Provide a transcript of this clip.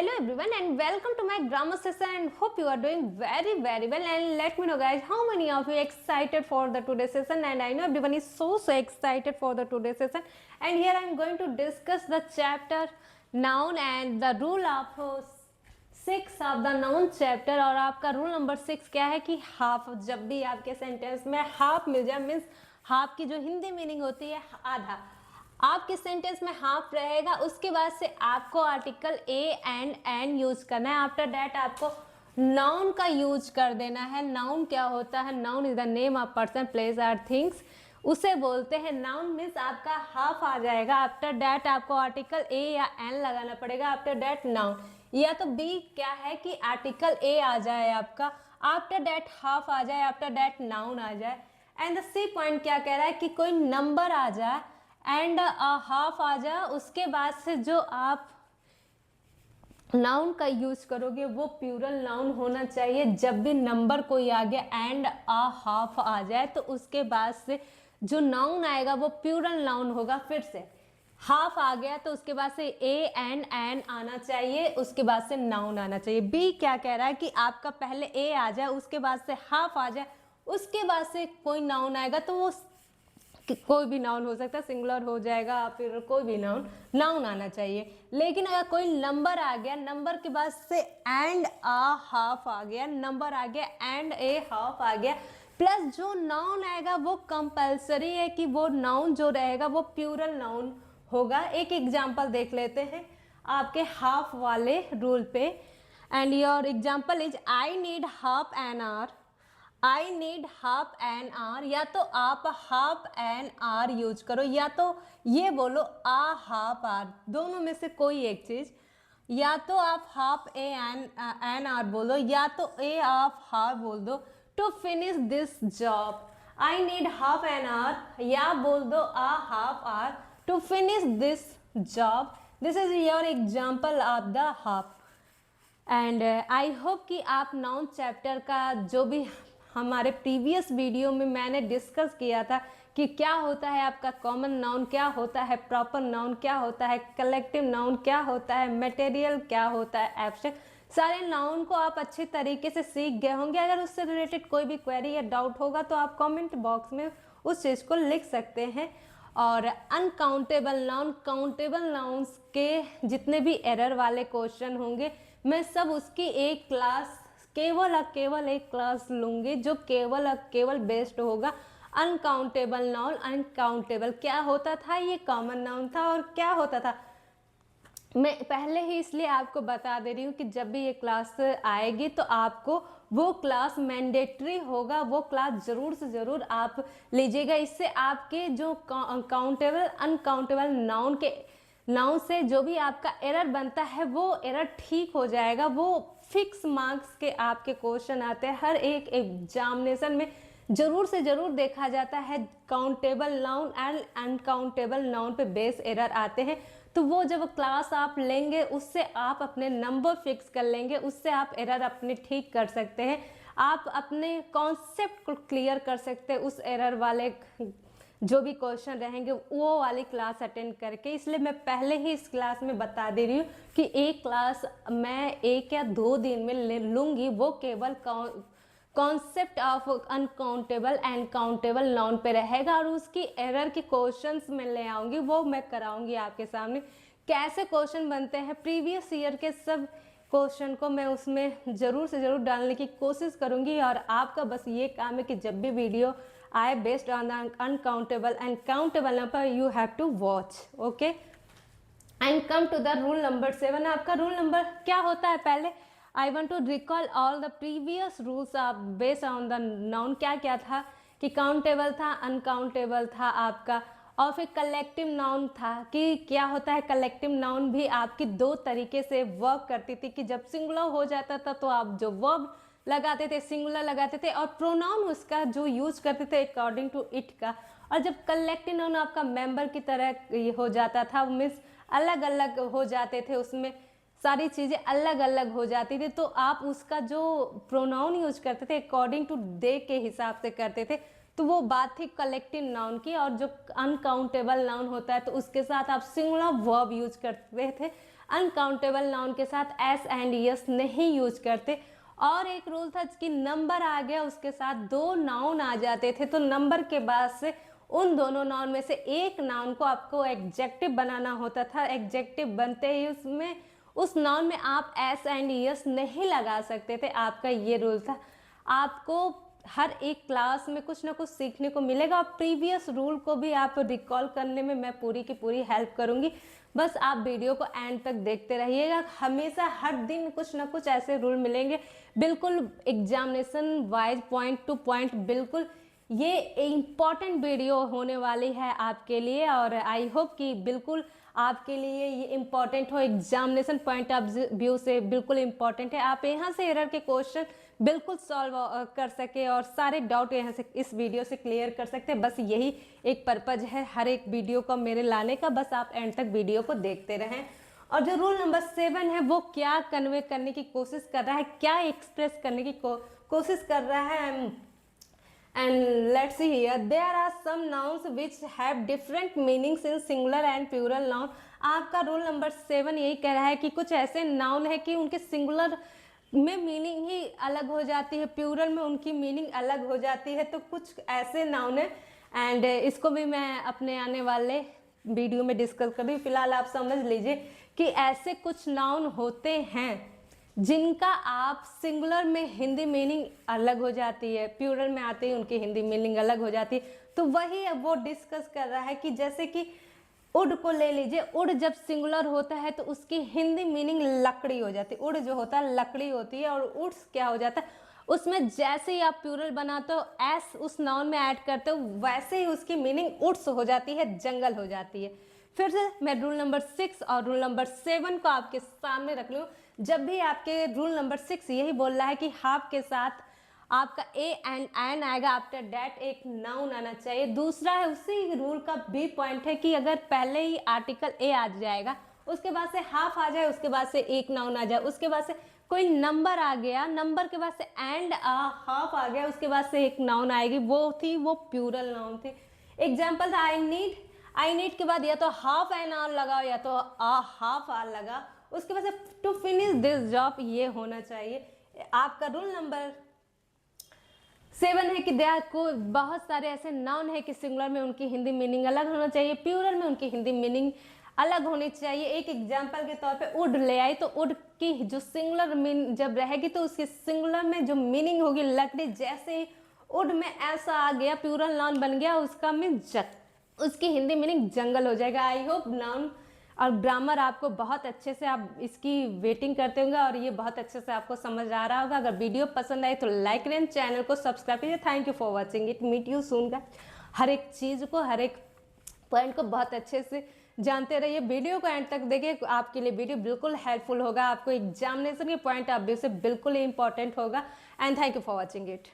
Hello everyone and welcome to my grammar session and hope you are doing very well and let me know guys how many of you excited for the today's session. And I know everyone is so excited for the today's session, and here I am going to discuss the chapter noun and the rule of 6 of the noun chapter। और आपका rule number 6 क्या है कि half, जब भी आपके sentence में half मिल जाए मीन्स हाफ की जो हिंदी मीनिंग होती है आधा, आपके सेंटेंस में हाफ रहेगा, उसके बाद से आपको article A and an use करना है। आफ्टर दैट आपको नाउन का यूज कर देना है। नाउन क्या होता है? Noun is the name of person, place और थिंग्स, उसे बोलते हैं नाउन। मीन्स आपका हाफ आ जाएगा। आफ्टर दैट आपको आर्टिकल ए या एन लगाना पड़ेगा। आफ्टर दैट नाउन, या तो बी क्या है कि आर्टिकल ए आ जाए आपका, आफ्टर दैट हाफ आ जाए, आफ्टर दैट नाउन आ जाए। एंड द सी पॉइंट क्या कह रहा है कि कोई नंबर आ जाए एंड हाफ आ जाए, उसके बाद से जो आप नाउन का यूज करोगे वो प्लूरल नाउन होना चाहिए। जब भी नंबर कोई आ गया एंड हाफ आ जाए तो उसके बाद से जो नाउन आएगा वो प्लूरल नाउन होगा। फिर से हाफ आ गया तो उसके बाद से ए एंड एन आना चाहिए, उसके बाद से नाउन आना चाहिए। बी क्या कह रहा है कि आपका पहले ए आ जाए, उसके बाद से हाफ आ जाए, उसके बाद से कोई नाउन आएगा तो वो कोई भी नाउन हो सकता है, सिंगुलर हो जाएगा, फिर कोई भी नाउन आना चाहिए। लेकिन अगर कोई नंबर आ गया, नंबर के बाद से एंड आ हाफ आ गया, नंबर आ गया एंड ए हाफ आ गया, प्लस जो नाउन आएगा वो कंपल्सरी है कि वो नाउन जो रहेगा वो प्लूरल नाउन होगा। एक एग्जांपल देख लेते हैं आपके हाफ वाले रूल पे। And your example is I need half an our, I need half an hour. या तो आप हाफ एन आवर यूज करो, या तो ये बोलो आ हाफ आवर, दोनों में से कोई एक चीज। या तो आप हाफ ए एन आवर बोलो, या तो ए ऑफ हाफ बोल दो। To finish this job I need half an hour, या बोल दो a half hour to finish this job. This is your example of the half. And I hope कि आप नाउन चैप्टर का जो भी हमारे प्रीवियस वीडियो में मैंने डिस्कस किया था कि क्या होता है आपका कॉमन नाउन, क्या होता है प्रॉपर नाउन, क्या होता है कलेक्टिव नाउन, क्या होता है मटेरियल, क्या होता है एब्स्ट्रैक्ट, सारे नाउन को आप अच्छे तरीके से सीख गए होंगे। अगर उससे रिलेटेड कोई भी क्वेरी या डाउट होगा तो आप कमेंट बॉक्स में उस चीज़ को लिख सकते हैं। और अनकाउंटेबल नाउन, काउंटेबल नाउन्स के जितने भी एरर वाले क्वेश्चन होंगे मैं सब उसकी एक क्लास, केवल एक क्लास लूंगी जो केवल बेस्ड होगा अनकाउंटेबल नाउन। अनकाउंटेबल क्या होता था, ये कॉमन नाउन था, और क्या होता था मैं पहले ही इसलिए आपको बता दे रही हूँ कि जब भी ये क्लास आएगी तो आपको वो क्लास मैंडेटरी होगा, वो क्लास जरूर से जरूर आप लीजिएगा। इससे आपके जो काउंटेबल अनकाउंटेबल नाउन से जो भी आपका एरर बनता है वो एरर ठीक हो जाएगा। वो फिक्स मार्क्स के आपके क्वेश्चन आते हैं हर एक एग्जामिनेशन में, जरूर से जरूर देखा जाता है countable noun and uncountable noun पे बेस एरर आते हैं। तो वो जब क्लास आप लेंगे उससे आप अपने नंबर फिक्स कर लेंगे, उससे आप एरर अपने ठीक कर सकते हैं, आप अपने कॉन्सेप्ट को क्लियर कर सकते हैं उस एरर वाले जो भी क्वेश्चन रहेंगे वो वाली क्लास अटेंड करके। इसलिए मैं पहले ही इस क्लास में बता दे रही हूँ कि एक क्लास मैं 1 या 2 दिन में ले लूँगी, वो केवल concept of uncountable and countable noun पे रहेगा, और उसकी एरर के क्वेश्चंस में ले आऊँगी, वो मैं कराऊंगी आपके सामने। कैसे क्वेश्चन बनते हैं प्रीवियस ईयर के सब क्वेश्चन को मैं उसमें ज़रूर से ज़रूर डालने की कोशिश करूँगी। और आपका बस ये काम है कि जब भी वीडियो आए based on the uncountable and countable number you have to watch, okay. And come to the rule number 7। आपका रूल नंबर क्या होता है? पहले I want to recall all the previous rules of based on the noun. क्या क्या था कि countable था, अनकाउंटेबल था आपका, और फिर कलेक्टिव नाउन था कि क्या होता है कलेक्टिव नाउन भी आपकी 2 तरीके से वर्क करती थी कि जब सिंगुलर हो जाता था तो आप जो वर्ब लगाते थे सिंगुलर लगाते थे, और प्रोनाउन उसका जो यूज करते थे अकॉर्डिंग टू इट का। और जब कलेक्टिव नाउन आपका मेंबर की तरह हो जाता था, मीन्स अलग अलग हो जाते थे, उसमें सारी चीज़ें अलग अलग हो जाती थी, तो आप उसका जो प्रोनाउन यूज करते थे अकॉर्डिंग टू दे के हिसाब से करते थे, तो तो वो बात थी कलेक्टिव नाउन की। और जो अनकाउंटेबल नाउन होता है तो उसके साथ आप सिंगुलर वर्ब यूज करते थे, अनकाउंटेबल नाउन के साथ एस एंड यस नहीं यूज करते। और एक रूल था कि नंबर आ गया उसके साथ दो नाउन आ जाते थे तो नंबर के बाद से उन दोनों नाउन में से एक नाउन को आपको एडजेक्टिव बनाना होता था। एडजेक्टिव बनते ही उसमें उस नाउन में आप एस एंड यस नहीं लगा सकते थे, आपका ये रूल था। आपको हर एक क्लास में कुछ ना कुछ सीखने को मिलेगा और प्रीवियस रूल को भी आप रिकॉल करने में मैं पूरी की पूरी हेल्प करूंगी। बस आप वीडियो को एंड तक देखते रहिएगा, हमेशा हर दिन कुछ ना कुछ ऐसे रूल मिलेंगे, बिल्कुल examination wise point two point. बिल्कुल ये इम्पॉर्टेंट वीडियो होने वाली है आपके लिए और आई होप कि बिल्कुल आपके लिए ये इम्पॉर्टेंट हो, एग्जामिनेशन पॉइंट ऑफ व्यू से बिल्कुल इम्पॉर्टेंट है। आप यहाँ से एरर के क्वेश्चन बिल्कुल सॉल्व कर सके और सारे डाउट यहाँ से इस वीडियो से क्लियर कर सकते हैं। बस यही एक पर्पज है हर एक वीडियो को मेरे लाने का, बस आप एंड तक वीडियो को देखते रहें। और जो रूल नंबर 7 है वो क्या कन्वे करने की कोशिश कर रहा है, क्या एक्सप्रेस करने की कोशिश कर रहा है। And let's see here, there are some nouns which have different meanings in singular and plural noun। आपका रूल नंबर 7 यही कह रहा है कि कुछ ऐसे नाउन है कि उनके सिंगुलर में मीनिंग ही अलग हो जाती है, प्लूरल में उनकी मीनिंग अलग हो जाती है। तो कुछ ऐसे नाउन है एंड इसको भी मैं अपने आने वाले वीडियो में डिस्कस कर रही हूँ। फिलहाल आप समझ लीजिए कि ऐसे कुछ नाउन होते हैं जिनका आप सिंगुलर में हिंदी मीनिंग अलग हो जाती है, प्लूरल में आते ही उनकी हिंदी मीनिंग अलग हो जाती है। तो वही वो डिस्कस कर रहा है कि जैसे कि उड को ले लीजिए, उड जब सिंगुलर होता है तो उसकी हिंदी मीनिंग लकड़ी हो जाती है। उड जो होता है लकड़ी होती है और उड्स क्या हो जाता है, उसमें जैसे ही आप प्लूरल बनाते हो एस उस नाउन में ऐड करते हो वैसे ही उसकी मीनिंग उड्स हो जाती है, जंगल हो जाती है। फिर से मैं रूल नंबर 6 और रूल नंबर 7 को आपके सामने रख लूँ। जब भी आपके रूल नंबर 6 यही बोल रहा है कि हाफ के साथ आपका ए एंड एन आएगा, आफ्टर डैट एक नाउन आना चाहिए। दूसरा है उसी रूल का बी पॉइंट है कि अगर पहले ही आर्टिकल ए आ जाएगा, उसके बाद से हाफ आ जाए, उसके बाद से एक नाउन आ जाए, उसके बाद से कोई नंबर आ गया, नंबर के बाद से एंड हाफ आ गया, उसके बाद से एक नाउन आएगी, वो प्लूरल नाउन थी। एग्जाम्पल था आई नीड के बाद या तो हाफ एन आवर लगाओ या तो हाफ आवर लगा, उसके बाद से टू फिनिश दिस जॉब ये होना चाहिए। आपका रूल नंबर 7 है कि देयर को बहुत सारे ऐसे नाउन है कि सिंगुलर में उनकी हिंदी मीनिंग अलग होना चाहिए, प्लूरल में उनकी हिंदी मीनिंग अलग होनी चाहिए। एक एग्जाम्पल के तौर पे उड ले आई तो उड की जो सिंगुलर मीन जब रहेगी तो उसकी सिंगुलर में जो मीनिंग होगी लकड़ी, जैसे ही उड में ऐसा आ गया प्लूरल नाउन बन गया उसका मीन उसकी हिंदी मीनिंग जंगल हो जाएगा। आई होप नाउन और ग्रामर आपको बहुत अच्छे से आप इसकी वेटिंग करते होंगे और ये बहुत अच्छे से आपको समझ आ रहा होगा। अगर वीडियो पसंद आए तो लाइक करें, चैनल को सब्सक्राइब कीजिए। Thank you for watching it, meet you soon का। हर एक चीज़ को, हर एक पॉइंट को बहुत अच्छे से जानते रहिए। वीडियो को एंड तक देखिए, आपके लिए वीडियो बिल्कुल हेल्पफुल होगा, आपको एग्जामिनेशन के पॉइंट ऑफ व्यू से बिल्कुल इंपॉर्टेंट होगा। And thank you for watching it.